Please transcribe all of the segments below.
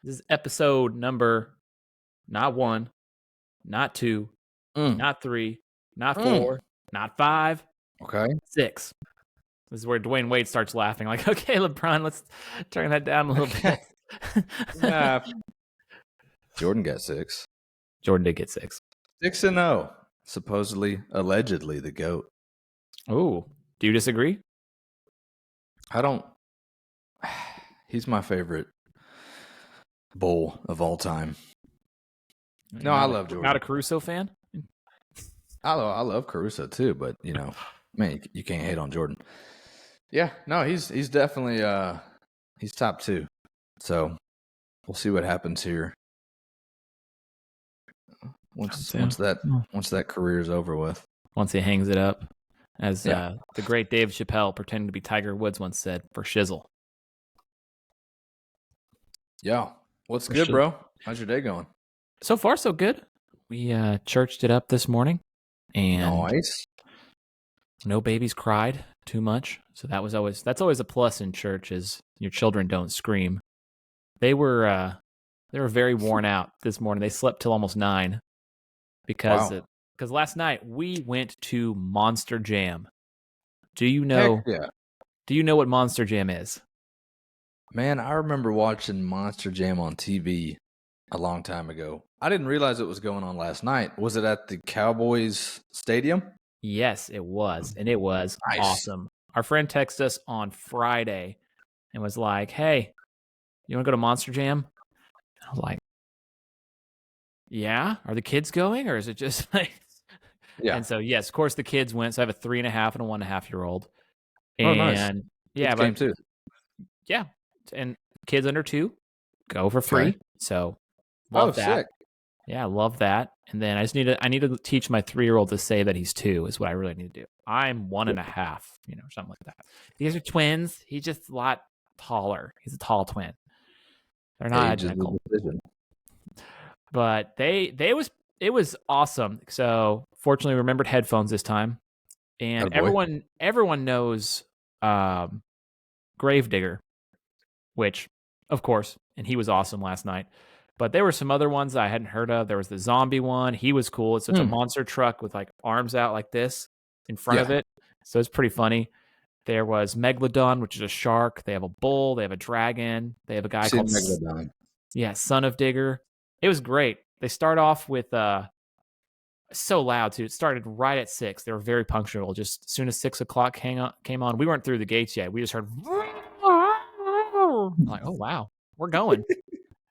This is episode number not 1, not 2, not 3, not 4, not 5, Okay. 6. This is where Dwayne Wade starts laughing. Like, okay, LeBron, let's turn that down a little bit. Jordan got 6. Jordan did get 6. 6-0. Supposedly, allegedly, the GOAT. Oh, do you disagree? I don't. He's my favorite Bull of all time. No, I love Jordan. Not a Caruso fan? I love Caruso too, but man, you can't hate on Jordan. Yeah, no, he's definitely he's top 2. So we'll see what happens here once that career is over with. Once he hangs it up, as the great Dave Chappelle, pretending to be Tiger Woods, once said, for shizzle. Yeah, what's good, bro? How's your day going? So far, so good. We churched it up this morning, and nice. No babies cried too much, so that's always a plus in church. Is your children don't scream. They were very worn out this morning. They slept till almost 9 because last night we went to Monster Jam. Do you know? Heck yeah. Do you know what Monster Jam is? Man, I remember watching Monster Jam on TV a long time ago. I didn't realize it was going on last night. Was it at the Cowboys Stadium? Yes, it was, and it was awesome. Our friend texted us on Friday and was like, "Hey, you want to go to Monster Jam?" I was like, "Yeah, are the kids going, or is it just like?" Yeah. And so, yes, of course, the kids went. So I have a 3.5 and a 1.5-year-old. And nice. Yeah, game too. Yeah, and kids under 2 go for free. Okay. So love that. Sick. Yeah, I love that. And then I need to teach my 3-year-old to say that he's 2 is what I really need to do. I'm 1.5, something like that. These are twins. He's just a lot taller. He's a tall twin. They're not identical. But it was awesome. So fortunately, remembered headphones this time, and everyone knows Gravedigger, which of course, and he was awesome last night. But there were some other ones I hadn't heard of. There was the zombie one. He was cool. It's such a monster truck with like arms out like this in front of it. So it's pretty funny. There was Megalodon, which is a shark. They have a bull. They have a dragon. They have a guy called Megalodon. Yeah, Son of Digger. It was great. They start off with so loud too. It started right at 6. They were very punctual. Just as soon as 6 o'clock came on, we weren't through the gates yet. We just heard like, oh wow, we're going.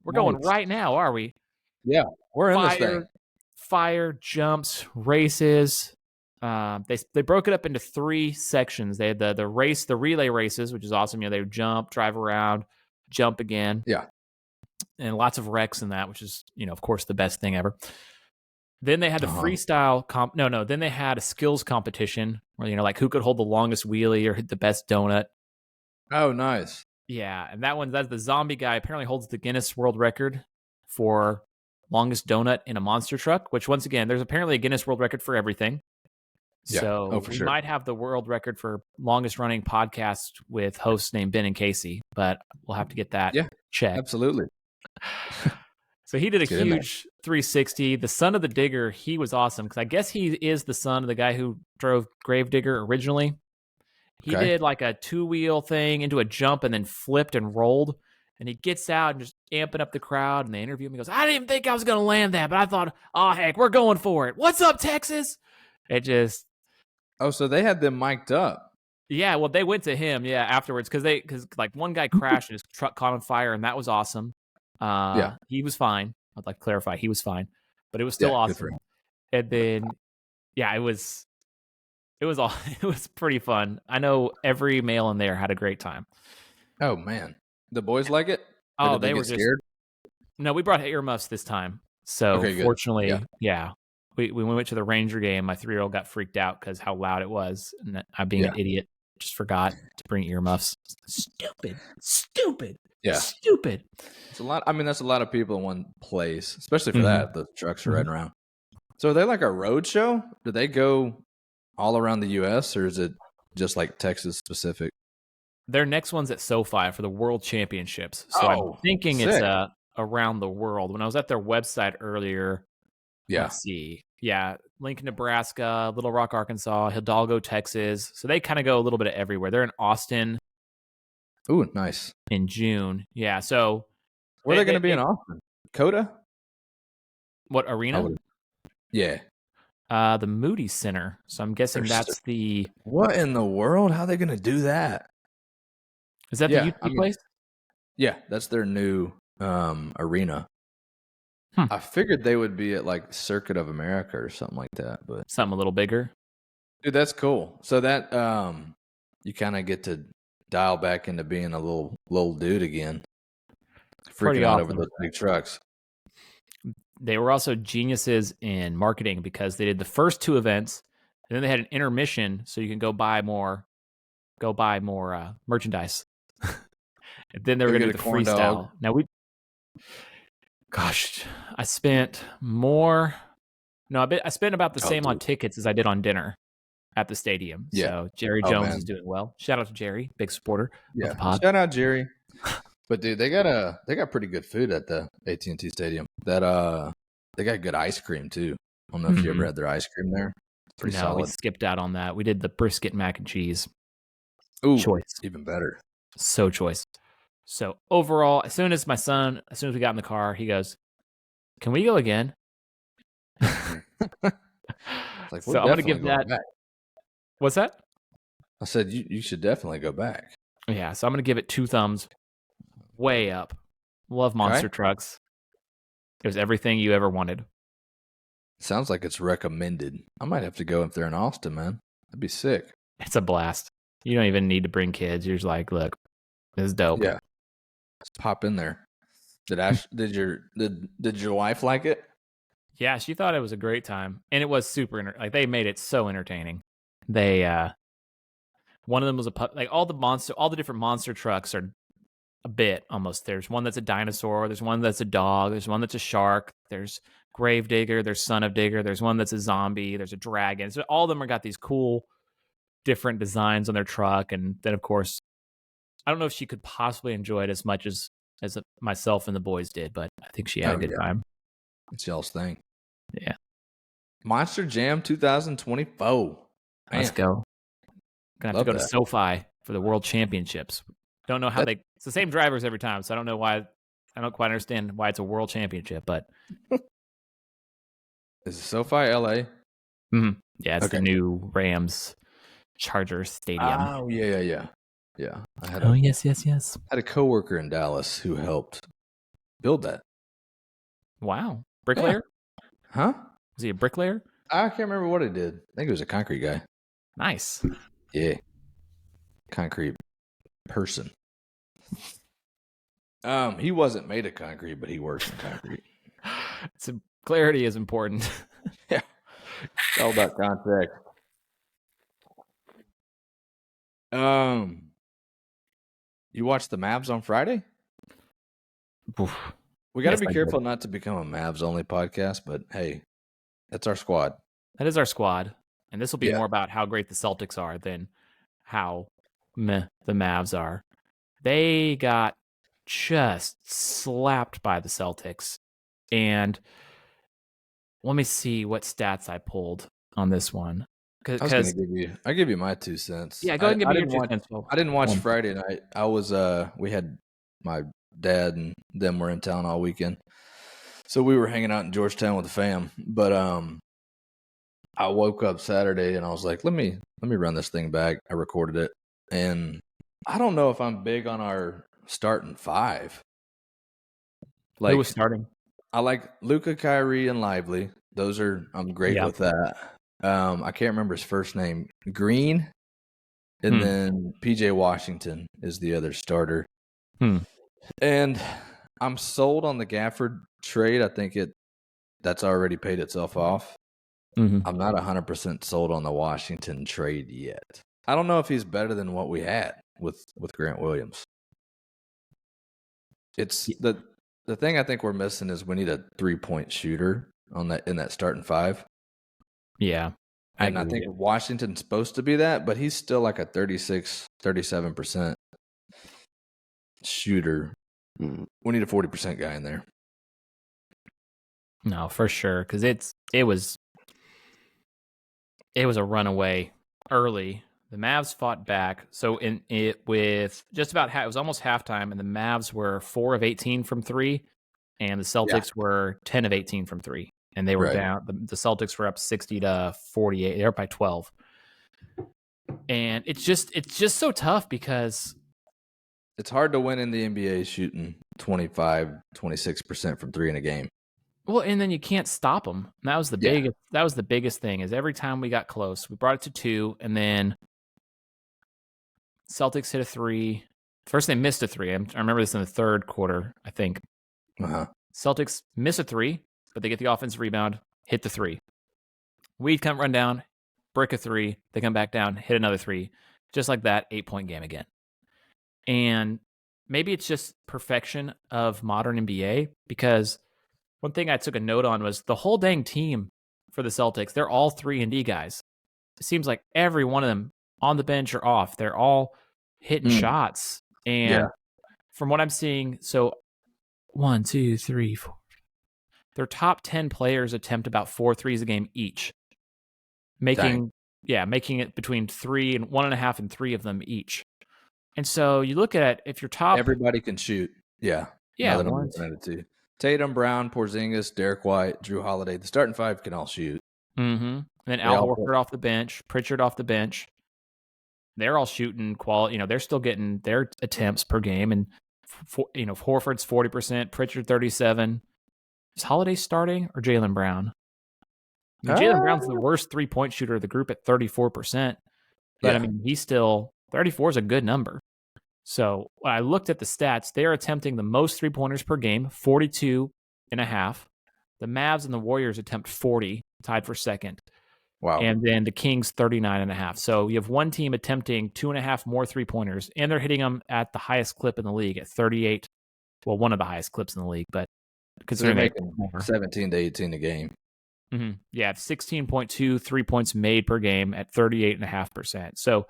We're going right now, are we? Yeah, we're in this thing. Fire, jumps, races. They broke it up into 3 sections. They had the relay races, which is awesome. They would jump, drive around, jump again. Yeah. And lots of wrecks in that, which is, of course, the best thing ever. Then they had the freestyle then they had a skills competition where, like who could hold the longest wheelie or hit the best donut. Oh, nice. Yeah, and that's the zombie guy apparently holds the Guinness World Record for longest donut in a monster truck, which once again, there's apparently a Guinness World Record for everything. Yeah. So we might have the world record for longest running podcast with hosts named Ben and Casey, but we'll have to get that checked. Absolutely. So he did a huge 360. The son of the digger, he was awesome because I guess he is the son of the guy who drove Gravedigger originally. He did like a 2-wheel thing into a jump and then flipped and rolled. And he gets out and just amping up the crowd. And they interview him. He goes, I didn't even think I was going to land that, but I thought, oh, heck, we're going for it. What's up, Texas? It just... Oh, so they had them mic'd up. Yeah, well, they went to him, afterwards. Because like one guy crashed and his truck caught on fire, and that was awesome. He was fine. I'd like to clarify, he was fine. But it was still awesome. And then, it was pretty fun. I know every male in there had a great time. Oh man, the boys like it? Oh, they were scared. No, we brought earmuffs this time. So fortunately, we went to the Ranger game. My 3-year-old got freaked out because how loud it was, and I, being an idiot, just forgot to bring earmuffs. Stupid. Yeah, stupid. It's a lot. I mean, that's a lot of people in one place, especially for that. The trucks are riding around. So are they like a road show? Do they go all around the U.S. or is it just like Texas specific? Their next one's at SoFi for the World Championships. So I'm thinking it's around the world. When I was at their website earlier, Yeah. let's see. Yeah, Lincoln, Nebraska, Little Rock, Arkansas, Hidalgo, Texas. So they kind of go a little bit of everywhere. They're in Austin. Ooh, nice. In June. Yeah, so where are they going to be in Austin? Coda? What arena? Yeah. The Moody Center. So I'm guessing that's the. What in the world? How are they going to do that? Is that the UT place? Yeah, that's their new arena. I figured they would be at like Circuit of America or something like that, but something a little bigger. Dude, that's cool. So that you kind of get to dial back into being a little dude again, freaking out over those big trucks. They were also geniuses in marketing because they did the first 2 events, and then they had an intermission so you can go buy more merchandise. And then they were going to do the freestyle. Now I spent more. No, I spent about the same on tickets as I did on dinner at the stadium. Yeah. So Jerry Jones is doing well. Shout out to Jerry, big supporter of the pod. Shout out Jerry. But dude, they got pretty good food at the AT&T Stadium. That they got good ice cream too. I don't know if you ever had their ice cream there. Pretty solid. We skipped out on that. We did the brisket mac and cheese. Ooh, choice. Even better. So choice. So overall, as soon as we got in the car, he goes, "Can we go again?" Like, so I'm going to give that. Back. What's that? I said you should definitely go back. Yeah, so I'm going to give it 2 thumbs. Way up. Love monster trucks. It was everything you ever wanted. Sounds like it's recommended. I might have to go if they're in Austin, man. That'd be sick. It's a blast. You don't even need to bring kids. You're just like, look, this is dope. Yeah. Just pop in there. Did your wife like it? Yeah, she thought it was a great time, and it was super. They made it so entertaining. They one of them was all the different monster trucks are a bit almost. There's one that's a dinosaur. There's one that's a dog. There's one that's a shark. There's Gravedigger. There's Son of Digger. There's one that's a zombie. There's a dragon. So all of them are got these cool, different designs on their truck, and then of course, I don't know if she could possibly enjoy it as much as myself and the boys did, but I think she had a good time. It's y'all's thing. Yeah. Monster Jam 2024. Let's go. Gonna have to go to SoFi for the World Championships. Don't know how it's the same drivers every time, so I don't know why. I don't quite understand why it's a World Championship, but is it SoFi LA? Mm-hmm. Yeah, it's the new Rams Chargers Stadium. Oh yeah. Yes. I had a coworker in Dallas who helped build that. Wow, bricklayer? Yeah. Huh? Was he a bricklayer? I can't remember what he did. I think he was a concrete guy. Nice. Yeah. Concrete person. He wasn't made of concrete, but he works in concrete. Clarity is important. Yeah. It's all about context. You watched the Mavs on Friday? Oof. We got to be careful not to become a Mavs only podcast, but hey, that's our squad. That is our squad. And this will be more about how great the Celtics are than how meh the Mavs are. They got just slapped by the Celtics. And let me see what stats I pulled on this one. I was going to give you my 2 cents. Yeah, go ahead and give me your 2 cents. I didn't watch Friday night. I was we had my dad and them were in town all weekend. So we were hanging out in Georgetown with the fam. But I woke up Saturday and I was like, let me run this thing back. I recorded it. And I don't know if I'm big on our starting 5. Who was starting? I like Luka, Kyrie, and Lively. I'm great with that. I can't remember his first name. Green. And then PJ Washington is the other starter. And I'm sold on the Gafford trade. I think that's already paid itself off. I'm not 100% sold on the Washington trade yet. I don't know if he's better than what we had with Grant Williams. It's the thing I think we're missing is we need a 3-point shooter in that starting 5. Yeah. I think Washington's supposed to be that, but he's still like a 36, 37% shooter. We need a 40% guy in there. No, for sure, because it was a runaway early. The Mavs fought back. So with just about it was almost halftime, and the Mavs were 4 of 18 from 3, and the Celtics were 10 of 18 from 3, and they were down. The Celtics were up 60-48. They were up by 12, and it's just so tough because it's hard to win in the NBA shooting 25-26% from 3 in a game. Well, and then you can't stop them. That was the biggest. That was the biggest thing. Is every time we got close, we brought it to 2, and then Celtics hit a 3. First, they missed a 3. I remember this in the third quarter, I think. Celtics miss a 3, but they get the offensive rebound, hit the 3. We'd come run down, brick a 3. They come back down, hit another 3. Just like that, 8-point game again. And maybe it's just perfection of modern NBA, because one thing I took a note on was the whole dang team for the Celtics. They're all 3-and-D guys. It seems like every one of them on the bench or off, they're all hitting shots. And from what I'm seeing, so 1, 2, 3, 4. Their top 10 players attempt about 4 threes a game each, making it between 3 and 1.5 and 3 of them each. And so you look at if your top, everybody can shoot. Yeah. Tatum, Brown, Porzingis, Derek White, Drew Holiday. The starting 5 can all shoot. Mm-hmm. And then Al Horford off the bench, Pritchard off the bench. They're all shooting quality. They're still getting their attempts per game. And, Horford's 40%, Pritchard 37%. Is Holiday starting or Jaylen Brown? Jaylen Brown's the worst 3-point shooter of the group at 34%. But, he's still, 34 is a good number. So when I looked at the stats, they're attempting the most 3-pointers per game, 42.5. The Mavs and the Warriors attempt 40, tied for second. Wow. And then the Kings 39.5. So you have one team attempting 2.5 more 3-pointers, and they're hitting them at the highest clip in the league at 38. Well, one of the highest clips in the league, but considering they're making 17 to 18 a game. Mm-hmm. Yeah, 16.2 3-points made per game at 38.5%. So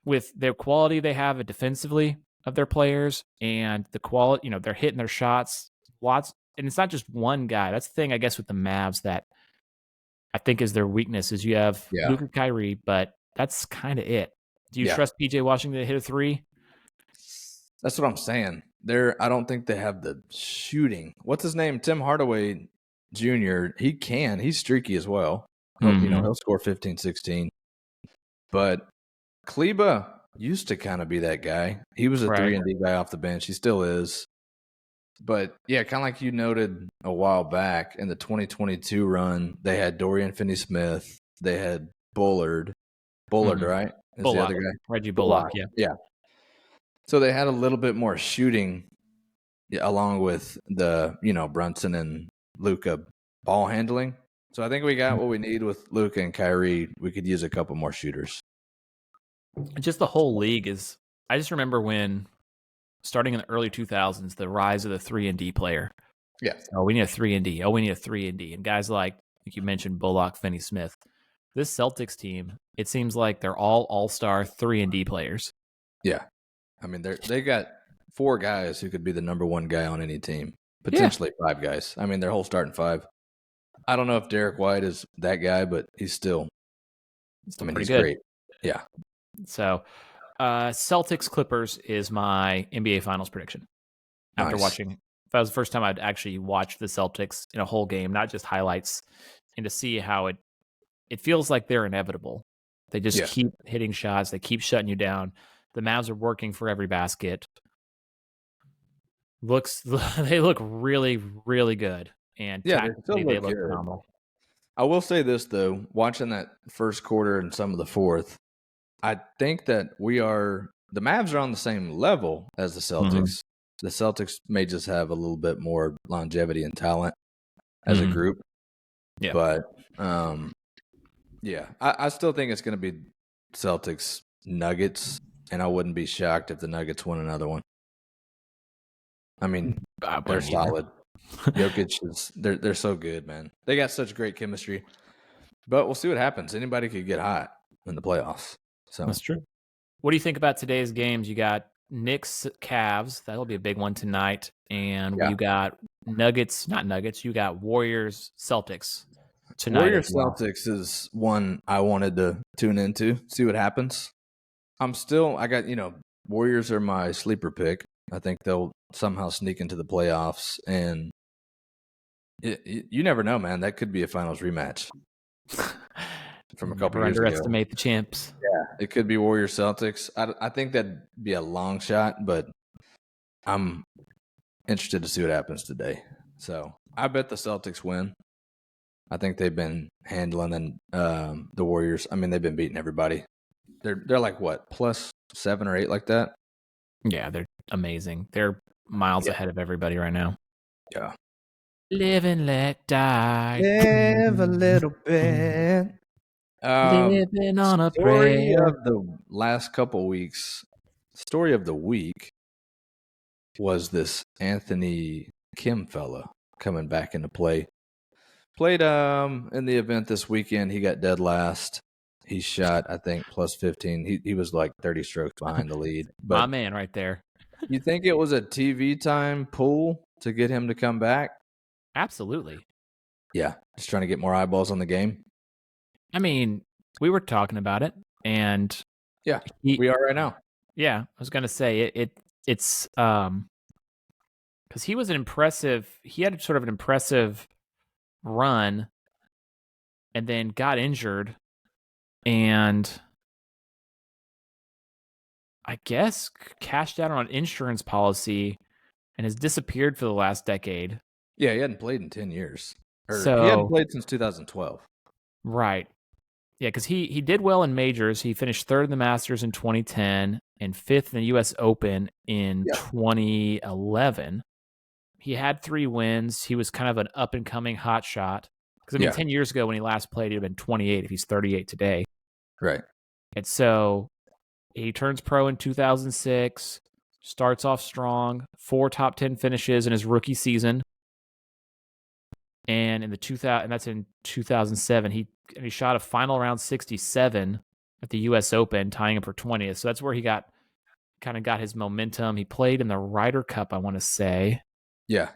with their quality they have defensively of their players and the quality, they're hitting their shots lots. And it's not just one guy. That's the thing, I guess, with the Mavs that I think is their weakness is you have Luka, Kyrie, but that's kind of it. Do you trust PJ Washington to hit a 3? That's what I'm saying. I don't think they have the shooting. What's his name? Tim Hardaway Jr. He's streaky as well. He'll score 15, 16. But Kleba used to kind of be that guy. He was a 3-and-D guy off the bench. He still is. But, kind of like you noted a while back in the 2022 run, they had Dorian Finney-Smith. They had Bullard, right? Is Bullock. The other guy? Reggie Bullock, yeah. So they had a little bit more shooting along with the, Brunson and Luka ball handling. So I think we got what we need with Luka and Kyrie. We could use a couple more shooters. Just the whole league is – I just remember when – starting in the early 2000s, the rise of the 3-and-D player. Yeah. Oh, we need a 3-and-D. Oh, we need a 3-and-D. And guys like you mentioned, Bullock, Finney-Smith. This Celtics team, it seems like they're all all-star 3-and-D players. Yeah. They got 4 guys who could be the number 1 guy on any team. Potentially 5 guys. Their whole starting 5. I don't know if Derek White is that guy, but he's still pretty he's good. Great. Yeah. So – Celtics Clippers is my NBA Finals prediction. After watching, that was the first time I'd actually watched the Celtics in a whole game, not just highlights, and to see how it feels like they're inevitable. They just keep hitting shots. They keep shutting you down. The Mavs are working for every basket. They look really, really good, and tactically they look phenomenal. I will say this though, watching that first quarter and some of the fourth. I think that the Mavs are on the same level as the Celtics. Mm-hmm. The Celtics may just have a little bit more longevity and talent as a group. Yeah. But, I still think it's going to be Celtics Nuggets, and I wouldn't be shocked if the Nuggets win another one. They're solid. Jokic they're so good, man. They got such great chemistry. But we'll see what happens. Anybody could get hot in the playoffs. So that's true. What do you think about today's games? You got Knicks Cavs. That'll be a big one tonight. And you got not Nuggets. You got Warriors Celtics tonight. Warriors Celtics is one I wanted to tune into, see what happens. Warriors are my sleeper pick. I think they'll somehow sneak into the playoffs, and you never know, man. That could be a finals rematch from a couple years ago. Underestimate the champs. Yeah, it could be Warriors Celtics. I think that'd be a long shot, but I'm interested to see what happens today. So I bet the Celtics win. I think they've been handling the Warriors. I mean, they've been beating everybody. They're like what, plus 7 or 8 like that? Yeah, they're amazing. They're miles ahead of everybody right now. Yeah. Live and let die. Live a little bit. Living on a story prayer. of the last couple weeks. Story of the week was this Anthony Kim fella coming back into play. Played in the event this weekend. He got dead last. He shot, I think, plus 15. He was like 30 strokes behind the lead. But my man right there. You think it was a TV time pull to get him to come back? Absolutely. Yeah, just trying to get more eyeballs on the game. I mean, we were talking about it, and yeah, we are right now. Yeah, I was gonna say it's because he was he had sort of an impressive run, and then got injured, and I guess cashed out on an insurance policy and has disappeared for the last decade. Yeah, he hadn't played in 10 years. He hadn't played since 2012. Right. Yeah, because he did well in majors. He finished 3rd in the Masters in 2010 and 5th in the U.S. Open in 2011. He had 3 wins. He was kind of an up-and-coming hot shot. Because, 10 years ago when he last played, he'd have been 28 if he's 38 today. Right. And so he turns pro in 2006, starts off strong, 4 top 10 finishes in his rookie season. And that's in 2007. He shot a final round 67 at the U.S. Open, tying him for 20th. So that's where he got his momentum. He played in the Ryder Cup, I want to say. Yeah.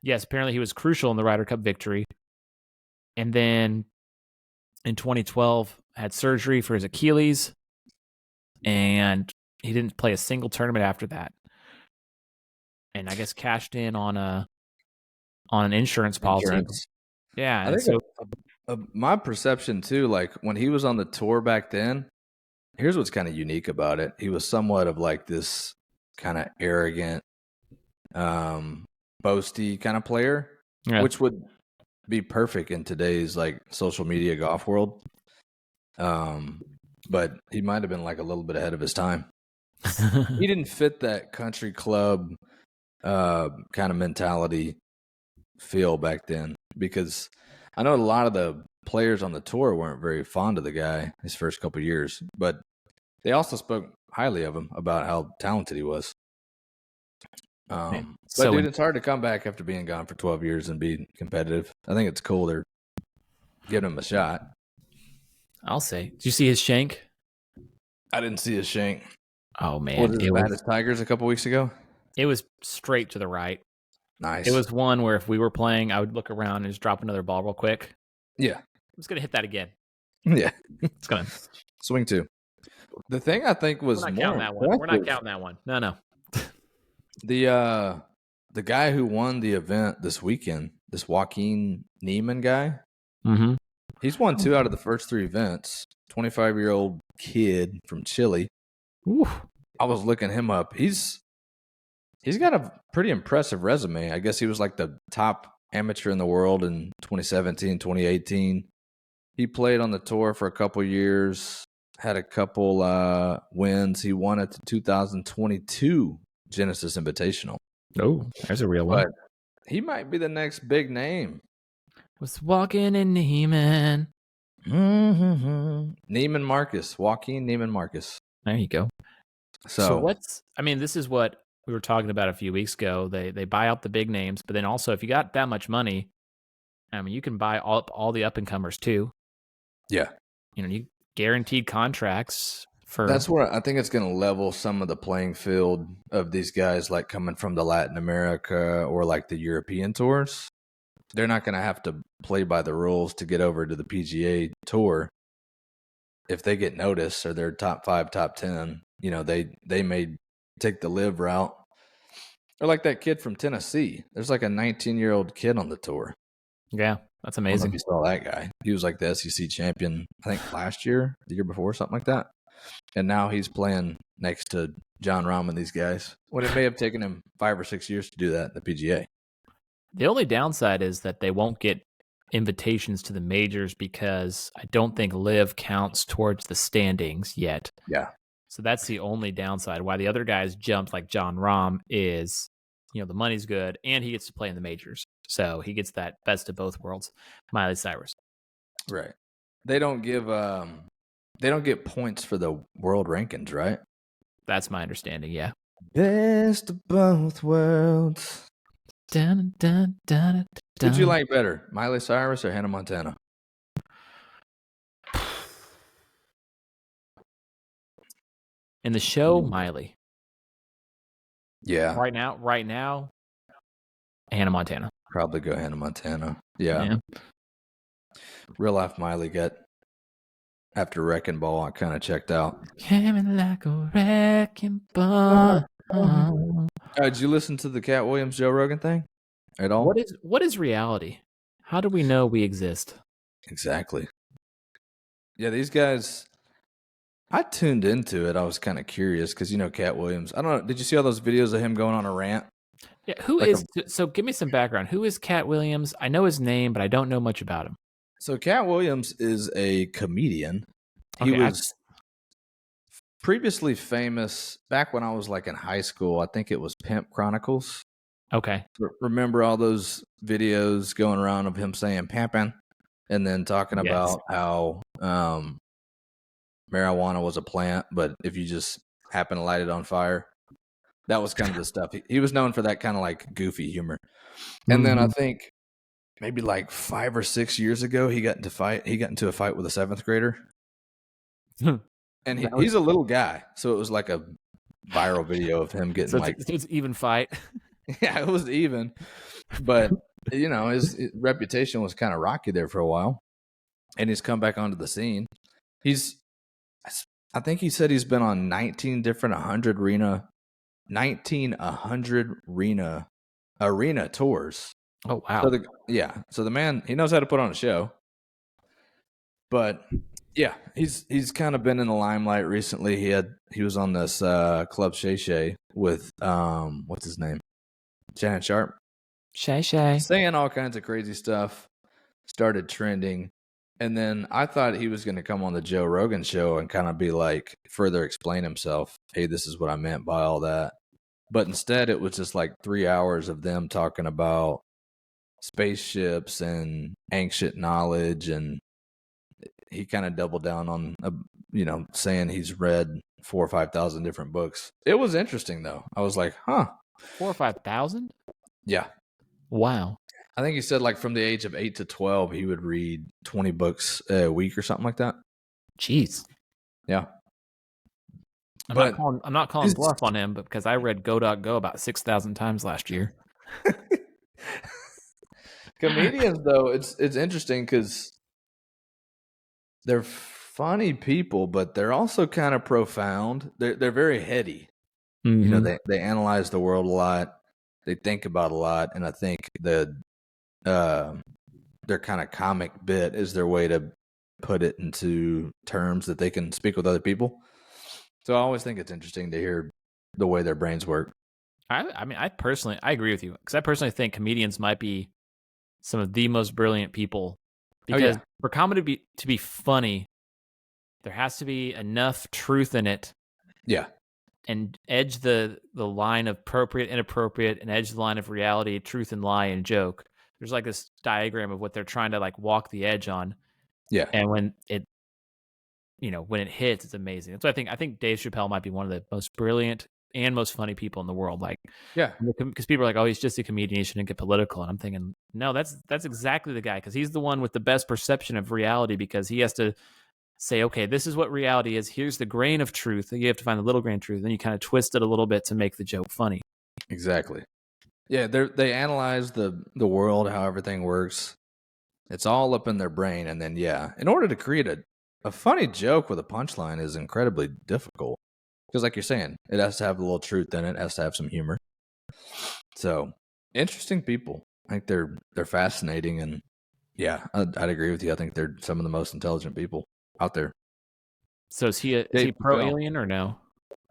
Yes, apparently he was crucial in the Ryder Cup victory. And then in 2012, had surgery for his Achilles, and he didn't play a single tournament after that. And I guess cashed in on an insurance policy. Yeah. I think my perception too, like when he was on the tour back then, here's what's kind of unique about it. He was somewhat of like this kind of arrogant, boasty kind of player, which would be perfect in today's like social media golf world. But he might have been like a little bit ahead of his time. He didn't fit that country club kind of mentality feel back then, because I know a lot of the players on the tour weren't very fond of the guy his first couple of years, but they also spoke highly of him about how talented he was. It's hard to come back after being gone for 12 years and be competitive. I think it's cool they're giving him a shot. I'll say. Did you see his shank? I didn't see his shank. Oh, man. It was Tigers a couple weeks ago? It was straight to the right. Nice. It was one where if we were playing, I would look around and just drop another ball real quick. Yeah. I'm just going to hit that again. Yeah. It's going to swing 2. The thing I think was We're not counting that one. We're not counting that one. No. The guy who won the event this weekend, this Joaquin Niemann guy, he's won 2 out of the first 3 events. 25-year-old kid from Chile. Ooh. I was looking him up. He's got a pretty impressive resume. I guess he was like the top amateur in the world in 2017, 2018. He played on the tour for a couple years, had a couple wins. He won at the 2022 Genesis Invitational. Oh, there's a real one. But he might be the next big name. Was walking in Neiman. Neiman Marcus. Joaquin Neiman Marcus. There you go. So this is what we were talking about a few weeks ago. They buy out the big names, but then also if you got that much money, you can buy all the up and comers too. Yeah. You guaranteed contracts That's where I think it's going to level some of the playing field of these guys, like coming from the Latin America or like the European tours. They're not going to have to play by the rules to get over to the PGA Tour. If they get noticed or they're top 5, top 10, they may take the live route. Or like that kid from Tennessee. There's like a 19-year-old kid on the tour. Yeah, that's amazing. I don't know if you saw that guy. He was like the SEC champion, I think last year, the year before, something like that. And now he's playing next to John Rahm and these guys. When it may have taken him 5 or 6 years to do that in the PGA. The only downside is that they won't get invitations to the majors because I don't think live counts towards the standings yet. Yeah. So that's the only downside. Why the other guys jumped, like John Rahm, is the money's good and he gets to play in the majors. So he gets that best of both worlds. Miley Cyrus. Right. They don't get points for the world rankings, right? That's my understanding, yeah. Best of both worlds. Dun, dun, dun, dun, dun. Who'd you like better, Miley Cyrus or Hannah Montana? In the show, Miley. Yeah. Right now, Hannah Montana. Probably go Hannah Montana. Yeah. Real life Miley after Wrecking Ball, I kind of checked out. Came in like a wrecking ball. Did you listen to the Cat Williams Joe Rogan thing at all? What is reality? How do we know we exist? Exactly. Yeah, these guys, I tuned into it. I was kind of curious because, Cat Williams. I don't know. Did you see all those videos of him going on a rant? Yeah, so give me some background. Who is Cat Williams? I know his name, but I don't know much about him. So Cat Williams is a comedian. He was previously famous back when I was like in high school. I think it was Pimp Chronicles. Okay. Remember all those videos going around of him saying pimpin' and then talking about how marijuana was a plant, but if you just happen to light it on fire. That was kind of the stuff. He was known for that kind of like goofy humor. And then I think maybe like 5 or 6 years ago, he got into a fight with a 7th grader. And he's a little guy. So it was like a viral video of him getting it's even fight. Yeah, it was even. But, his reputation was kind of rocky there for a while. And he's come back onto the scene. I think he said he's been on 19 different 100 arena tours. Oh, wow. So the man, he knows how to put on a show. But yeah, he's kind of been in the limelight recently. He was on this Club Shay Shay with what's his name? Shannon Sharp. Shay Shay. Saying all kinds of crazy stuff. Started trending. And then I thought he was going to come on the Joe Rogan show and kind of be like, further explain himself. Hey, this is what I meant by all that. But instead, it was just like 3 hours of them talking about spaceships and ancient knowledge. And he kind of doubled down on, saying he's read 4,000 or 5,000 different books. It was interesting, though. I was like, huh. 4,000 or 5,000? Yeah. Wow. I think he said like from the age of 8 to 12, he would read 20 books a week or something like that. Jeez. Yeah. I'm not calling bluff on him, but because I read Go about 6,000 times last year. Comedians, though, it's interesting because they're funny people, but they're also kind of profound. They're very heady. Mm-hmm. They analyze the world a lot. They think about a lot, and I think their kind of comic bit is their way to put it into terms that they can speak with other people. So I always think it's interesting to hear the way their brains work. I agree with you because I personally think comedians might be some of the most brilliant people because for comedy to be funny, there has to be enough truth in it. Yeah. And edge the line of appropriate, inappropriate, and edge the line of reality, truth and lie and joke. There's like this diagram of what they're trying to like walk the edge on. Yeah. And when it hits, it's amazing. That's what I think Dave Chappelle might be one of the most brilliant and most funny people in the world. Like, yeah, because people are like, oh, he's just a comedian, he shouldn't get political. And I'm thinking, no, that's exactly the guy because he's the one with the best perception of reality because he has to say, okay, this is what reality is. Here's the grain of truth. You have to find the little grain of truth. Then you kind of twist it a little bit to make the joke funny. Exactly. Yeah, they analyze the world, how everything works. It's all up in their brain, and then in order to create a funny joke with a punchline is incredibly difficult. Because like you're saying, it has to have a little truth in it, has to have some humor. So interesting people. I think they're fascinating, and I'd agree with you. I think they're some of the most intelligent people out there. So is he pro alien or no?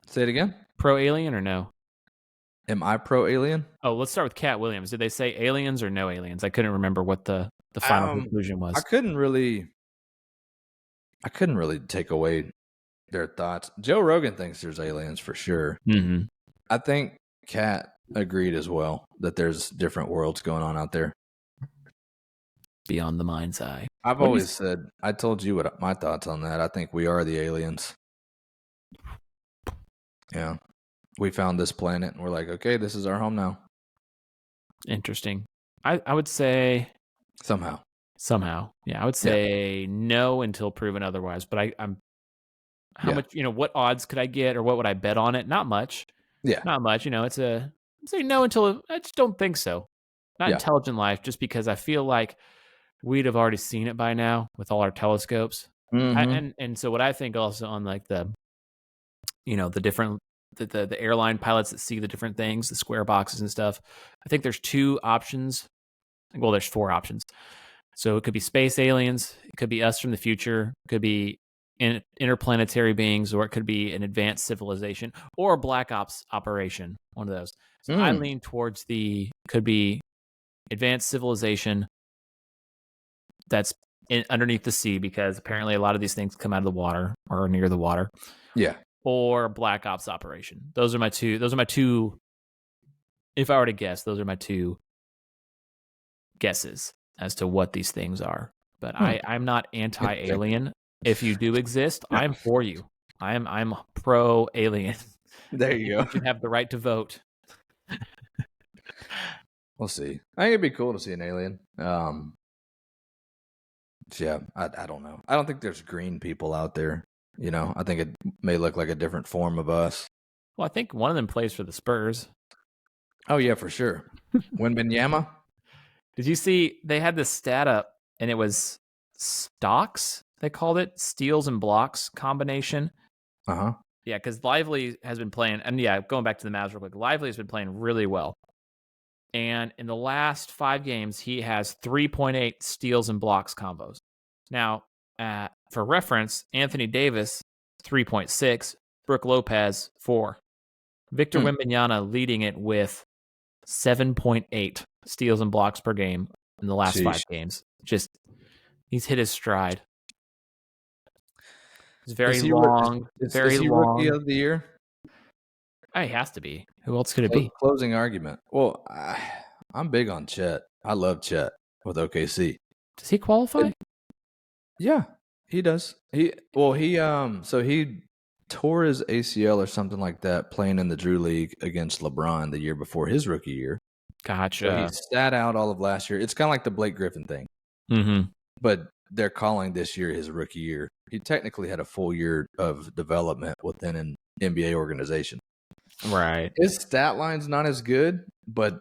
Say it again. Pro alien or no? Am I pro alien? Oh, let's start with Cat Williams. Did they say aliens or no aliens? I couldn't remember what the final conclusion was. I couldn't really take away their thoughts. Joe Rogan thinks there's aliens for sure. Mm-hmm. I think Cat agreed as well that there's different worlds going on out there. Beyond the mind's eye. I've always said, I told you what my thoughts on that. I think we are the aliens. Yeah. We found this planet and we're like, okay, this is our home now. Interesting. I would say somehow. Yeah, I would say no until proven otherwise. But I'm how much, what odds could I get or what would I bet on it? Not much. Yeah. Not much. I'd say no until I just don't think so. Not intelligent life, just because I feel like we'd have already seen it by now with all our telescopes. Mm-hmm. And so what I think also on like the different the airline pilots that see the different things, the square boxes and stuff, I think there's two options. Well, there's four options. So it could be space aliens, it could be us from the future, it could be interplanetary beings, or it could be an advanced civilization or a black ops operation, one of those. So I lean towards could be advanced civilization that's underneath the sea, because apparently a lot of these things come out of the water or near the water. Yeah. Or black ops operation. Those are my two. If I were to guess, those are my two guesses as to what these things are. But I'm not anti-alien. If you do exist, I'm for you. I'm pro-alien. There you go. You should have the right to vote. We'll see. I think it'd be cool to see an alien. Yeah, I don't know. I don't think there's green people out there. I think it may look like a different form of us. Well, I think one of them plays for the Spurs. Oh, yeah, for sure. Wembanyama? Did you see they had this stat up, and it was stocks, they called it, steals and blocks combination. Uh-huh. Yeah, because Lively has been playing, and going back to the Mavs real quick, Lively has been playing really well. And in the last 5 games, he has 3.8 steals and blocks combos. Now, for reference, Anthony Davis, 3.6, Brook Lopez, 4. Victor Wembanyama leading it with 7.8 steals and blocks per game in the last 5 games. Just, he's hit his stride. It's very long. Is he rookie of the year? He has to be. Who else could it be? Closing argument. Well, I'm big on Chet. I love Chet with OKC. Does he qualify? Yeah, he does. He tore his ACL or something like that playing in the Drew League against LeBron the year before his rookie year. Gotcha. So he sat out all of last year. It's kind of like the Blake Griffin thing. Mm-hmm. But they're calling this year his rookie year. He technically had a full year of development within an NBA organization. Right. His stat line's not as good, but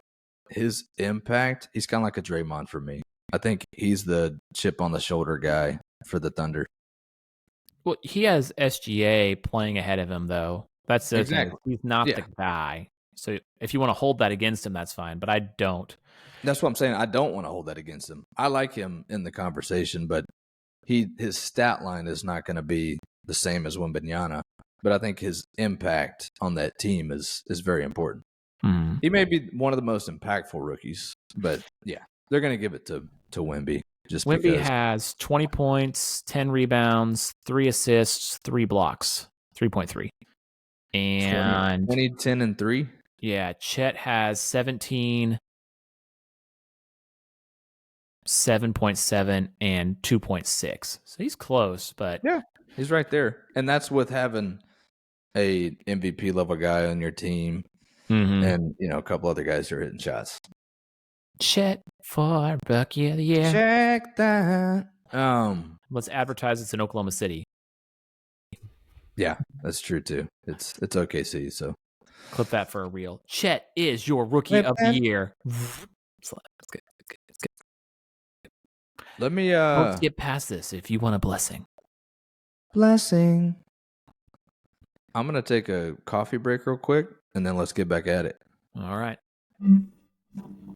his impact, he's kind of like a Draymond for me. I think he's the chip on the shoulder guy for the Thunder. Well, he has SGA playing ahead of him, though. That's the exactly. Thing. He's not the guy. So if you want to hold that against him, that's fine. But I don't. That's what I'm saying. I don't want to hold that against him. I like him in the conversation, but his stat line is not going to be the same as Wembanyama. But I think his impact on that team is very important. Mm-hmm. He may be one of the most impactful rookies, but they're going to give it to Wemby. Wemby has 20 points, 10 rebounds, 3 assists, 3 blocks, 3.3. And 20, 10, and 3? Yeah, Chet has 17, 7.7, and 2.6. So he's close, but... Yeah, he's right there. And that's with having a MVP level guy on your team and, a couple other guys who are hitting shots. Chet for Rookie of the Year. Check that. Let's advertise it's in Oklahoma City. Yeah, that's true too. It's OKC, so clip that for a reel. Chet is your rookie of the year. Let's let me don't skip past this if you want a blessing. Blessing. I'm gonna take a coffee break real quick, and then let's get back at it. All right.